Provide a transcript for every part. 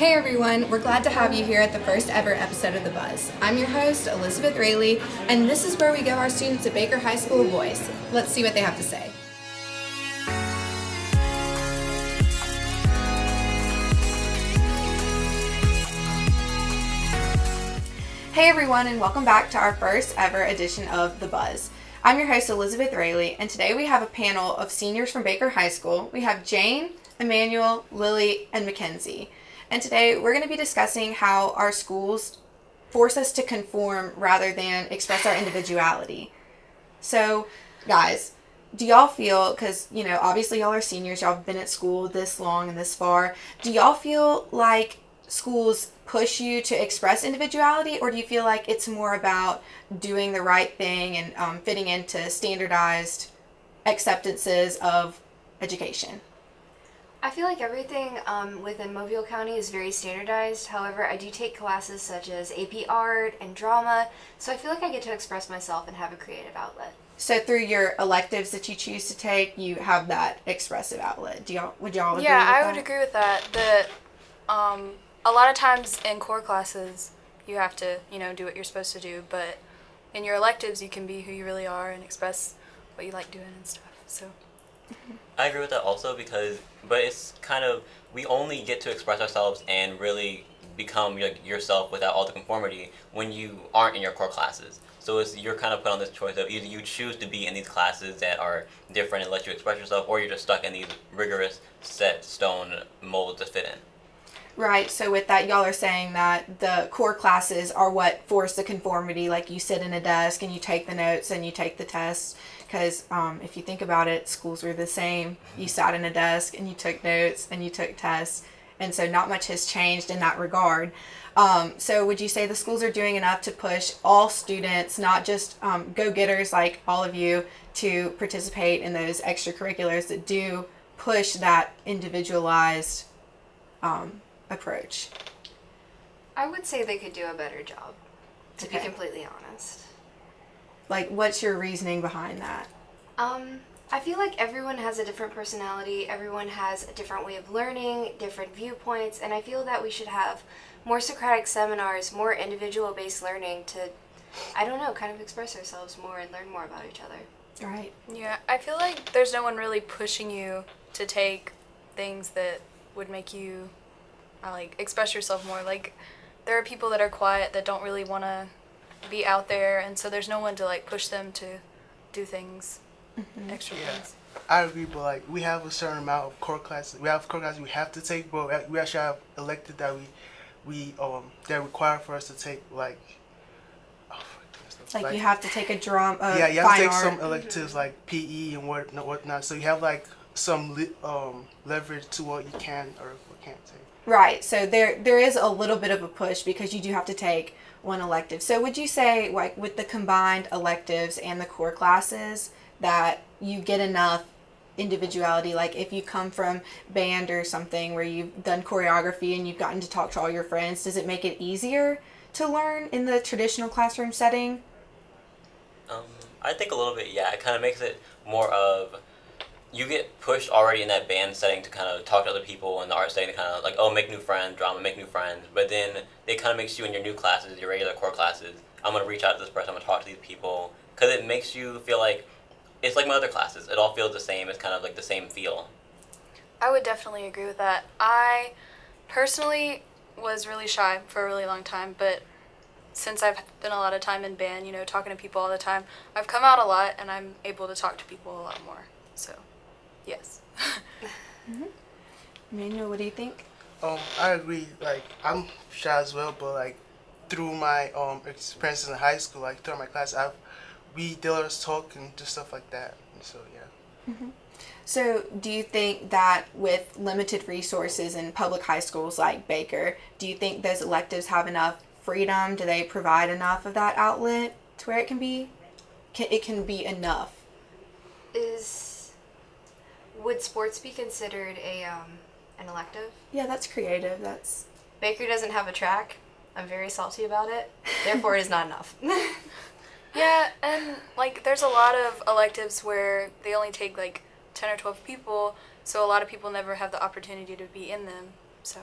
Hey everyone, we're glad to have you here at the first ever episode of The Buzz. I'm your host, Elizabeth Rayleigh, and this is where we give our students at Baker High School a voice. Let's see what they have to say. Hey everyone, and welcome back to our first ever edition of The Buzz. I'm your host, Elizabeth Rayleigh, and today we have a panel of seniors from Baker High School. We have Jane, Emmanuel, Lily, and Mackenzie. And today we're going to be discussing how our schools force us to conform rather than express our individuality. So, guys, do y'all feel, because, obviously y'all are seniors, y'all have been at school this long and this far, do y'all feel like schools push you to express individuality, or do you feel like it's more about doing the right thing and fitting into standardized acceptances of education? I feel like everything within Mobile County is very standardized. However, I do take classes such as AP Art and Drama, so I feel like I get to express myself and have a creative outlet. So through your electives that you choose to take, you have that expressive outlet. Would y'all agree with that? Yeah, I would agree with that. A lot of times in core classes, you have to, do what you're supposed to do, but in your electives, you can be who you really are and express what you like doing and stuff. So. I agree with that also but it's kind of, we only get to express ourselves and really become yourself without all the conformity when you aren't in your core classes. So you're kind of put on this choice of either you choose to be in these classes that are different and let you express yourself, or you're just stuck in these rigorous set stone molds to fit in. Right, so with that, y'all are saying that the core classes are what force the conformity, like you sit in a desk and you take the notes and you take the tests, because if you think about it, schools were the same. You sat in a desk and you took notes and you took tests, and so not much has changed in that regard. So would you say the schools are doing enough to push all students, not just go-getters like all of you, to participate in those extracurriculars that do push that individualized approach? I would say they could do a better job, to be completely honest. Like, what's your reasoning behind that? I feel like everyone has a different personality, everyone has a different way of learning, different viewpoints, and I feel that we should have more Socratic seminars, more individual-based learning to, kind of express ourselves more and learn more about each other. Right. Yeah, I feel like there's no one really pushing you to take things that would make you express yourself more. Like, there are people that are quiet that don't really want to be out there, and so there's no one to push them to do things, extra things. I agree, but we have a certain amount of core classes. We have core classes we have to take, but we actually have elected that that require for us to take you have to take a drama. Yeah, you have to take art. some electives like PE and whatnot. So you have some leverage to what you can or what can't take. Right. So there is a little bit of a push because you do have to take one elective. So would you say, with the combined electives and the core classes, that you get enough individuality? Like, if you come from band or something where you've done choreography and you've gotten to talk to all your friends, does it make it easier to learn in the traditional classroom setting? I think a little bit, yeah. It kind of makes it more of, you get pushed already in that band setting to kind of talk to other people, and the art setting to kind of make new friends, drama, make new friends. But then it kind of makes you in your new classes, your regular core classes, I'm going to reach out to this person, I'm going to talk to these people, because it makes you feel like, it's like my other classes. It all feels the same. It's kind of like the same feel. I would definitely agree with that. I personally was really shy for a really long time, but since I've been a lot of time in band, talking to people all the time, I've come out a lot, and I'm able to talk to people a lot more. So, yes. Emmanuel, what do you think? I agree. I'm shy as well, but through my experiences in high school, through my class, we did us talk and do stuff like that. And so yeah. So do you think that with limited resources in public high schools like Baker, do you think those electives have enough freedom? Do they provide enough of that outlet to where it can be enough? Would sports be considered an elective? Yeah, that's creative. Baker doesn't have a track. I'm very salty about it. Therefore, it is not enough. Yeah, and there's a lot of electives where they only take 10 or 12 people, so a lot of people never have the opportunity to be in them. So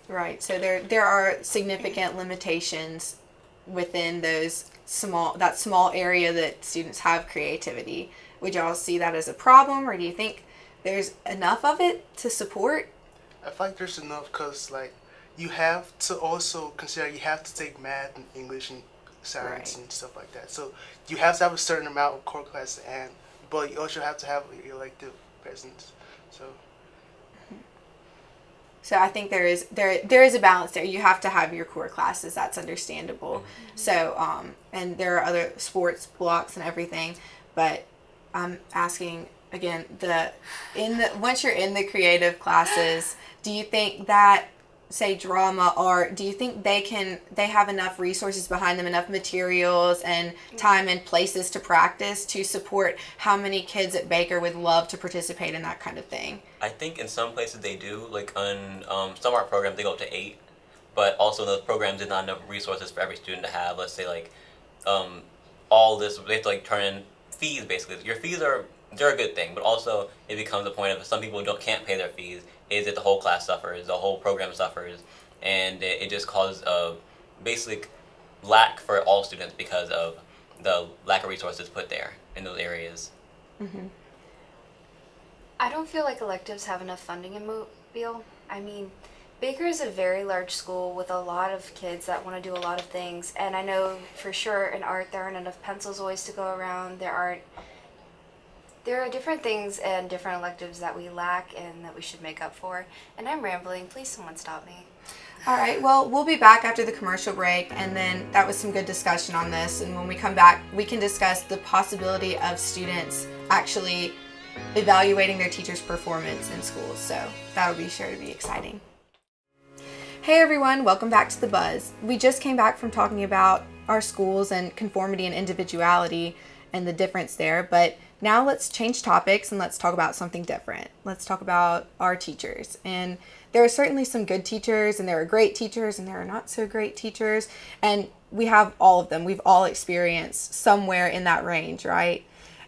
Right. So there are significant limitations within that small area that students have creativity. Would y'all see that as a problem, or do you think there's enough of it to support? I feel like there's enough because like you have to also consider you have to take math and English and science Right. and stuff like that. So you have to have a certain amount of core classes, and but you also have to have elective presence. So So I think there is a balance there. You have to have your core classes. That's understandable. So and there are other sports blocks and everything, but I'm asking again once you're in the creative classes, do you think that, say, drama, art, do you think they have enough resources behind them, enough materials and time and places to practice to support how many kids at Baker would love to participate in that kind of thing? I think in some places they do, like on some art programs they go up to 8, but also those programs did not enough resources for every student to have. Let's say like all this, they have to like turn in fees basically. Your fees they're a good thing, but also it becomes a point of some people can't pay their fees. Is it the whole class suffers, the whole program suffers, and it just causes a basic lack for all students because of the lack of resources put there in those areas. I don't feel like electives have enough funding in Mobile. I mean, Baker is a very large school with a lot of kids that want to do a lot of things, and I know for sure in art there aren't enough pencils always to go around. There are different things and different electives that we lack and that we should make up for. And I'm rambling. Please, someone stop me. All right, well, we'll be back after the commercial break, and then that was some good discussion on this. And when we come back, we can discuss the possibility of students actually evaluating their teachers' performance in schools. So that'll be sure to be exciting. Hey everyone, welcome back to The Buzz. We just came back from talking about our schools and conformity and individuality and the difference there, but now let's change topics and let's talk about something different. Let's talk about our teachers. And there are certainly some good teachers, and there are great teachers, and there are not so great teachers, and we have all of them. We've all experienced somewhere in that range, right?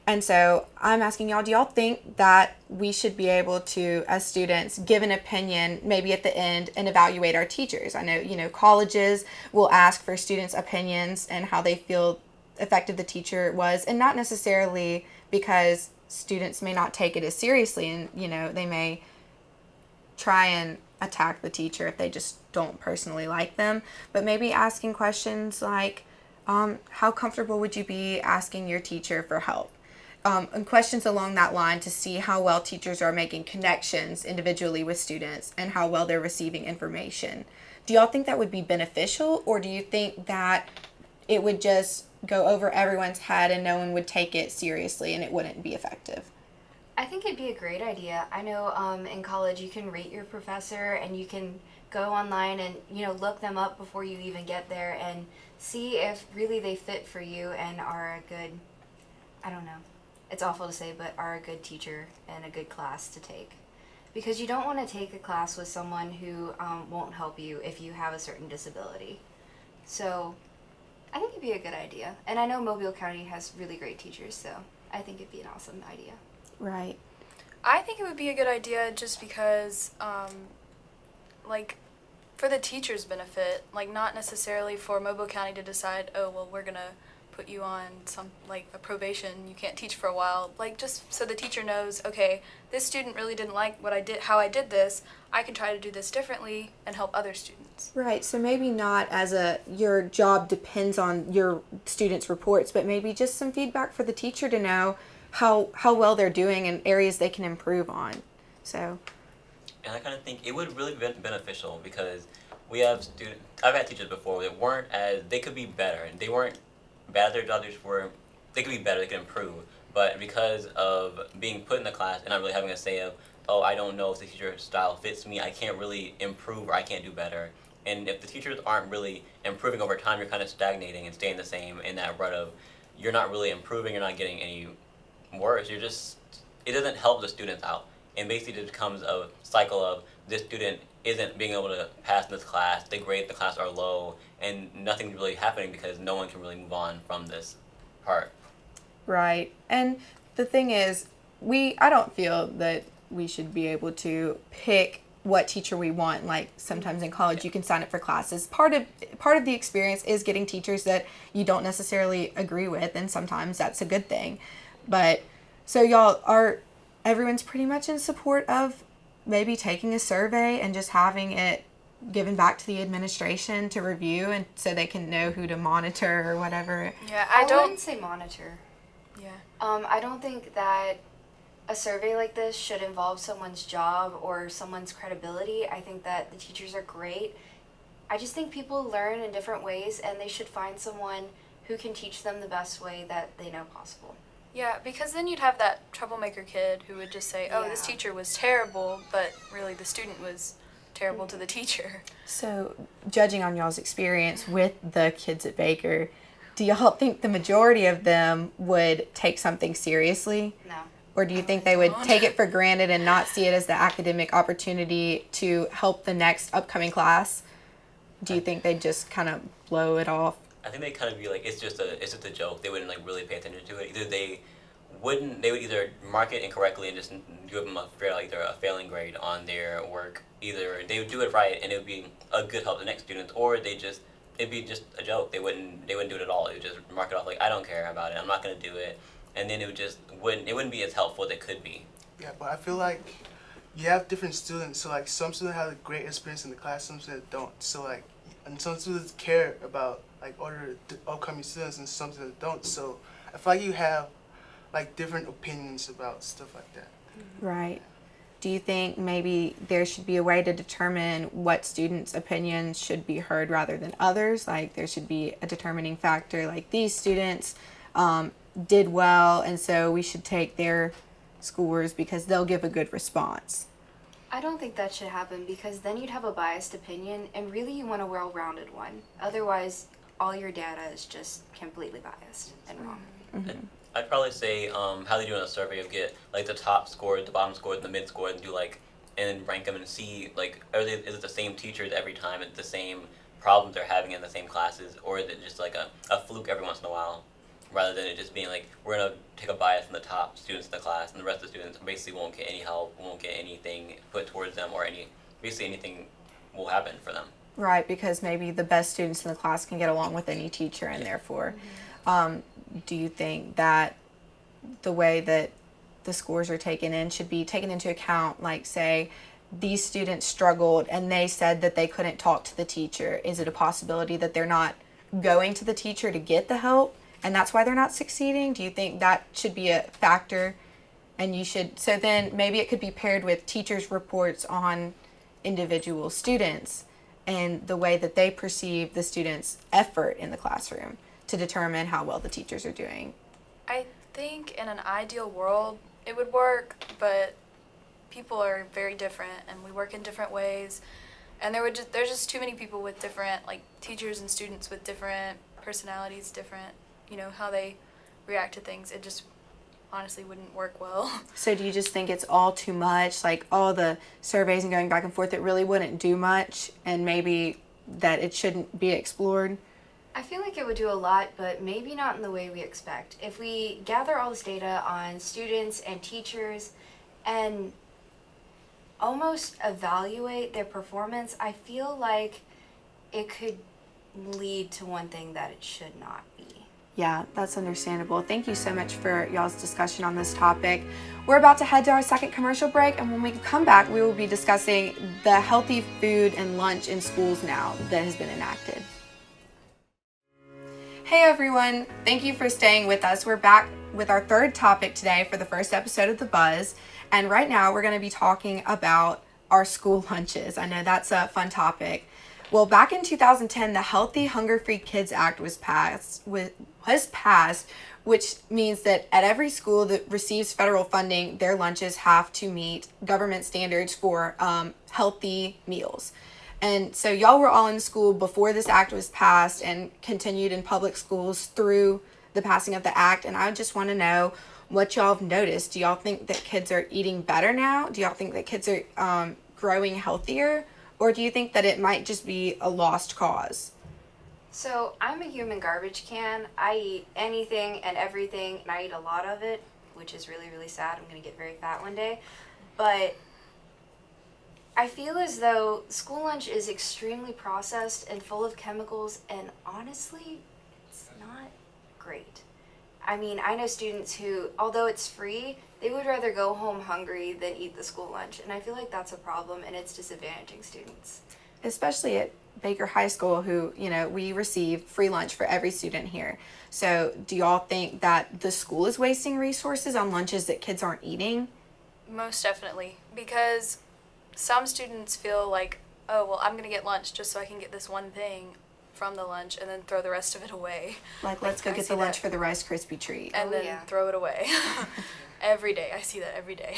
And so I'm asking y'all, do y'all think that we should be able to, as students, give an opinion maybe at the end and evaluate our teachers? I know, colleges will ask for students' opinions and how they feel effective the teacher was, and not necessarily because students may not take it as seriously, and, they may try and attack the teacher if they just don't personally like them, but maybe asking questions like, how comfortable would you be asking your teacher for help? And questions along that line to see how well teachers are making connections individually with students and how well they're receiving information. Do y'all think that would be beneficial, or do you think that it would just go over everyone's head and no one would take it seriously and it wouldn't be effective? I think it'd be a great idea. I know in college you can rate your professor and you can go online and look them up before you even get there and see if really they fit for you and are a good, I don't know, it's awful to say, but are a good teacher and a good class to take. Because you don't want to take a class with someone who won't help you if you have a certain disability. So I think it'd be a good idea. And I know Mobile County has really great teachers, so I think it'd be an awesome idea. Right. I think it would be a good idea just because, for the teacher's benefit, not necessarily for Mobile County to decide, oh, well, we're going to put you on a probation, you can't teach for a while, just so the teacher knows, okay, this student really didn't like how I did this, I can try to do this differently and help other students. Right, so maybe not as your job depends on your students' reports, but maybe just some feedback for the teacher to know how well they're doing and areas they can improve on. So, And I kind of think it would really be beneficial because we have I've had teachers before that they could be better, and they weren't bad at their job, they could be better, they could improve, but because of being put in the class and not really having a say of, oh, I don't know if the teacher style fits me, I can't really improve or I can't do better. And if the teachers aren't really improving over time, you're kind of stagnating and staying the same in that rut of you're not really improving, you're not getting any worse, it doesn't help the students out. And basically it becomes a cycle of this student isn't being able to pass this class, the grades in the class are low, and nothing's really happening because no one can really move on from this part. right. And the thing is, I don't feel that we should be able to pick what teacher we want. Like sometimes in college you can sign up for classes. Part of the experience is getting teachers that you don't necessarily agree with, and sometimes that's a good thing. But so everyone's pretty much in support of maybe taking a survey and just having it given back to the administration to review, and so they can know who to monitor or whatever. Yeah, I wouldn't say monitor. Yeah. I don't think that a survey like this should involve someone's job or someone's credibility. I think that the teachers are great. I just think people learn in different ways, and they should find someone who can teach them the best way that they know possible. Yeah, because then you'd have that troublemaker kid who would just say, oh, this Yeah. teacher was terrible, but really the student was terrible to the teacher. So, judging on y'all's experience with the kids at Baker, do y'all think the majority of them would take something seriously? No. Or do you think they would take it for granted and not see it as the academic opportunity to help the next upcoming class? Do you think they'd just kind of blow it off? I think they kind of be like, it's just a joke. They wouldn't like really pay attention to it. They would either mark it incorrectly and just give them either a failing grade on their work. Either they would do it right and it would be a good help to the next students, or it'd be just a joke. They wouldn't do it at all. They would just mark it off like, I don't care about it. I'm not gonna do it. And then it wouldn't be as helpful as it could be. Yeah, but I feel like you have different students. So like some students have a great experience in the class, some students don't. So like, and some students care about like other upcoming students, and some students don't. So I feel like you have like different opinions about stuff like that. Right. Do you think maybe there should be a way to determine what students' opinions should be heard rather than others? Like there should be a determining factor, like these students did well, and so we should take their scores because they'll give a good response. I don't think that should happen, because then you'd have a biased opinion, and really you want a well-rounded one. Otherwise, all your data is just completely biased and wrong. Mm-hmm. I'd probably say how they do in a survey of get like the top score, the bottom score, and the mid score, and do like and rank them and see like is it the same teachers every time, it's the same problems they're having in the same classes, or is it just like a fluke every once in a while, rather than it just being like we're gonna take a bias from the top students in the class and the rest of the students basically won't get any help, won't get anything put towards them, or basically anything will happen for them. Right, because maybe the best students in the class can get along with any teacher, and therefore, do you think that the way that the scores are taken in should be taken into account, like say these students struggled and they said that they couldn't talk to the teacher? Is it a possibility that they're not going to the teacher to get the help and that's why they're not succeeding? Do you think that should be a factor? And so then maybe it could be paired with teachers' reports on individual students and the way that they perceive the students' effort in the classroom to determine how well the teachers are doing. I think in an ideal world it would work, but people are very different and we work in different ways, and there's just too many people with different, like teachers and students with different personalities, different, how they react to things. It just honestly wouldn't work well. So do you just think it's all too much, like all the surveys and going back and forth, it really wouldn't do much, and maybe that it shouldn't be explored? I feel like it would do a lot, but maybe not in the way we expect. If we gather all this data on students and teachers and almost evaluate their performance, I feel like it could lead to one thing that it should not be. Yeah, that's understandable. Thank you so much for y'all's discussion on this topic. We're about to head to our second commercial break, and when we come back, we will be discussing the healthy food and lunch in schools now that has been enacted. Hey everyone, thank you for staying with us. We're back with our third topic today for the first episode of The Buzz, and right now we're going to be talking about our school lunches. I know that's a fun topic. Well, back in 2010, the Healthy Hunger-Free Kids Act was passed, which means that at every school that receives federal funding, their lunches have to meet government standards for healthy meals. And so y'all were all in school before this act was passed and continued in public schools through the passing of the act. And I just want to know what y'all have noticed. Do y'all think that kids are eating better now? Do y'all think that kids are growing healthier? Or do you think that it might just be a lost cause? So I'm a human garbage can. I eat anything and everything, and I eat a lot of it, which is really, really sad. I'm going to get very fat one day. But I feel as though school lunch is extremely processed and full of chemicals, and honestly, it's not great. I mean, I know students who, although it's free, they would rather go home hungry than eat the school lunch, and I feel like that's a problem, and it's disadvantaging students. Especially at Baker High School, who, we receive free lunch for every student here. So do y'all think that the school is wasting resources on lunches that kids aren't eating? Most definitely, because some students feel like, oh, well, I'm going to get lunch just so I can get this one thing from the lunch and then throw the rest of it away. Like, let's go I get see the lunch that. for the Rice Krispie treat. And Oh, then yeah. throw it away. Every day. I see that every day.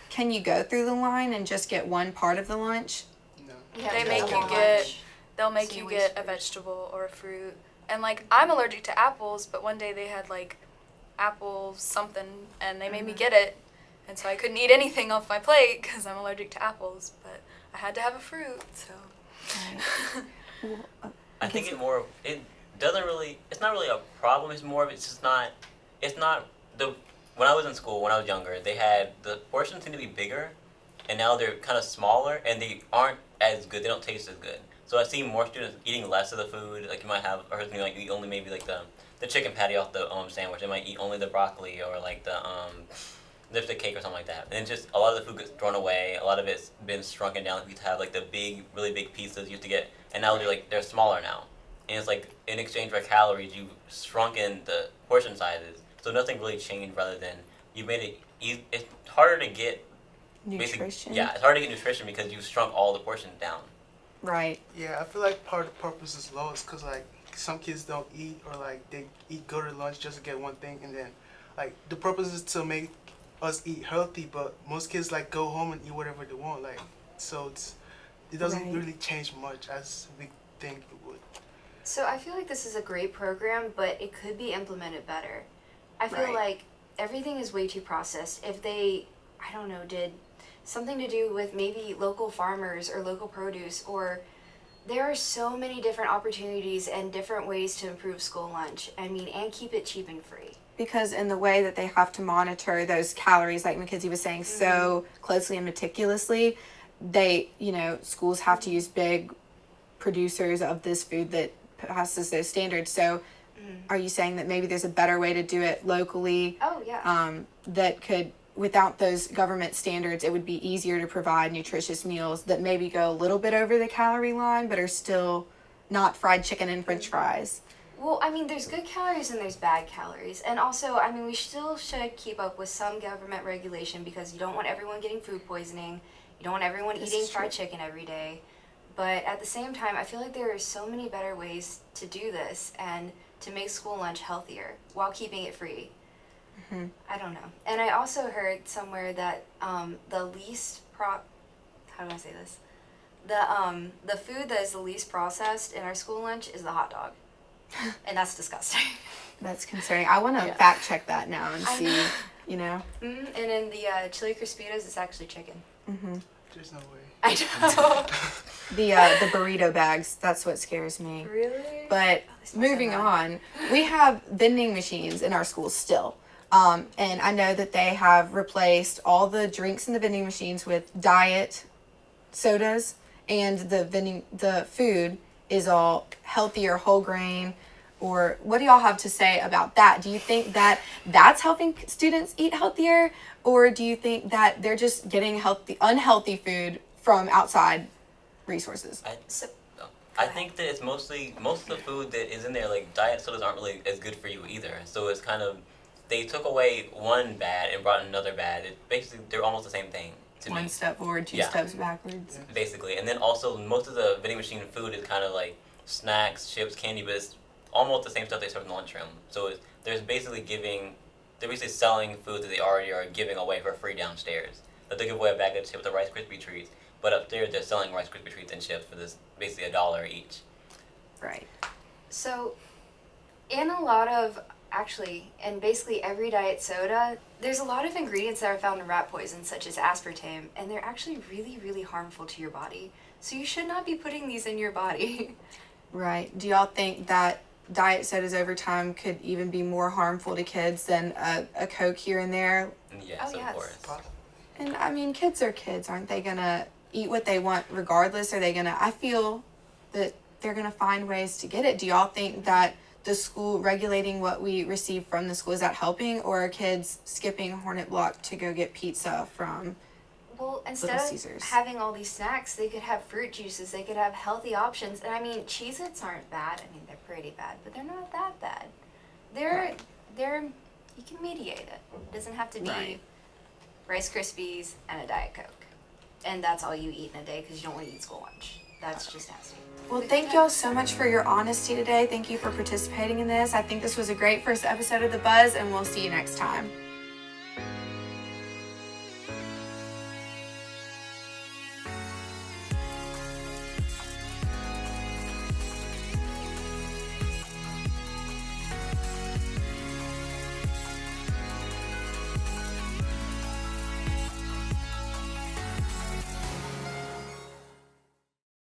Can you go through the line and just get one part of the lunch? No. Yeah, They it's make a you lot. get, they'll make So you you get waste a fruit. vegetable or a fruit. And like, I'm allergic to apples, but one day they had like apple something and they made me get it. And so I couldn't eat anything off my plate because I'm allergic to apples, but I had to have a fruit, so. I think it doesn't really, it's not really a problem, it's more of, it's not when I was in school, when I was younger, the portions seem to be bigger, and now they're kind of smaller, and they aren't as good, they don't taste as good. So I see more students eating less of the food, like you might have, or something like eat only maybe like the chicken patty off the sandwich, they might eat only the broccoli, or like the lipstick cake or something like that. And it's just, a lot of the food gets thrown away, a lot of it's been shrunken down, we used to have like the big, really big pizzas you used to get, and now they're smaller now. And it's like, in exchange for calories, you've shrunken the portion sizes. So nothing really changed, rather than you made it's harder to get Nutrition? Yeah, it's hard to get nutrition because you've shrunk all the portions down. Right. Yeah, I feel like part of the purpose is low is because like some kids don't eat, or like they go to lunch just to get one thing, and then like the purpose is to make us eat healthy, but most kids like go home and eat whatever they want, like, so it doesn't Right. really change much as we think it would. So I feel like this is a great program, but it could be implemented better. I feel Right. like everything is way too processed. If they, I don't know, did something to do with maybe local farmers or local produce, or there are so many different opportunities and different ways to improve school lunch. I mean, and keep it cheap and free. Because in the way that they have to monitor those calories, like Mackenzie was saying, so closely and meticulously, schools have to use big producers of this food that passes those standards. So are you saying that maybe there's a better way to do it locally, Oh yeah. that could, without those government standards, it would be easier to provide nutritious meals that maybe go a little bit over the calorie line, but are still not fried chicken and french fries? Well, I mean, there's good calories and there's bad calories. And also, I mean, we still should keep up with some government regulation, because you don't want everyone getting food poisoning. You don't want everyone This eating is fried true. chicken every day. But at the same time, I feel like there are so many better ways to do this and to make school lunch healthier while keeping it free. I don't know. And I also heard somewhere that how do I say this? The food that is the least processed in our school lunch is the hot dog. And that's disgusting. That's concerning. I want to Yeah. fact check that now and I see, know. Mm-hmm. And in the chili Crispitos, it's actually chicken. There's no way. I know. The burrito bags, that's what scares me. Really? But they smell so moving bad. on, we have vending machines in our schools still. And I know that they have replaced all the drinks in the vending machines with diet sodas, and the food is all healthier, whole grain. Or what do y'all have to say about that? Do you think that that's helping students eat healthier, or do you think that they're just getting unhealthy food from outside resources? I think that it's most of the food that is in there, like diet sodas, aren't really as good for you either. So it's kind of, they took away one bad and brought another bad. They're almost the same thing to me. One step forward, two Yeah. steps backwards. Basically. And then also most of the vending machine food is kind of like snacks, chips, candy, but it's almost the same stuff they serve in the lunchroom. So they're basically selling food that they already are giving away for free downstairs. But they give away a bag of chips with the Rice Krispie treats, but upstairs they're selling Rice Krispie treats and chips for this basically $1 each. Right. So, in a lot of, actually, in basically every diet soda, there's a lot of ingredients that are found in rat poison, such as aspartame, and they're actually really, really harmful to your body. So you should not be putting these in your body. Right. Do y'all think that diet sodas over time could even be more harmful to kids than a Coke here and there? And yes, Oh, of yes. course. And I mean, kids are kids. Aren't they gonna eat what they want regardless? Are they gonna, I feel that they're gonna find ways to get it. Do y'all think that the school regulating what we receive from the school, is that helping? Or are kids skipping Hornet Block to go get pizza from Well, instead Little of Caesars? having all these snacks, they could have fruit juices, they could have healthy options. And I mean, Cheez-Its aren't bad. I mean, they're pretty bad, but they're not that bad. They're, you can mediate it. It doesn't have to be Right. Rice Krispies and a Diet Coke. And that's all you eat in a day because you don't want to eat school lunch. That's just nasty. Well, thank y'all so much for your honesty today. Thank you for participating in this. I think this was a great first episode of The Buzz, and we'll see you next time.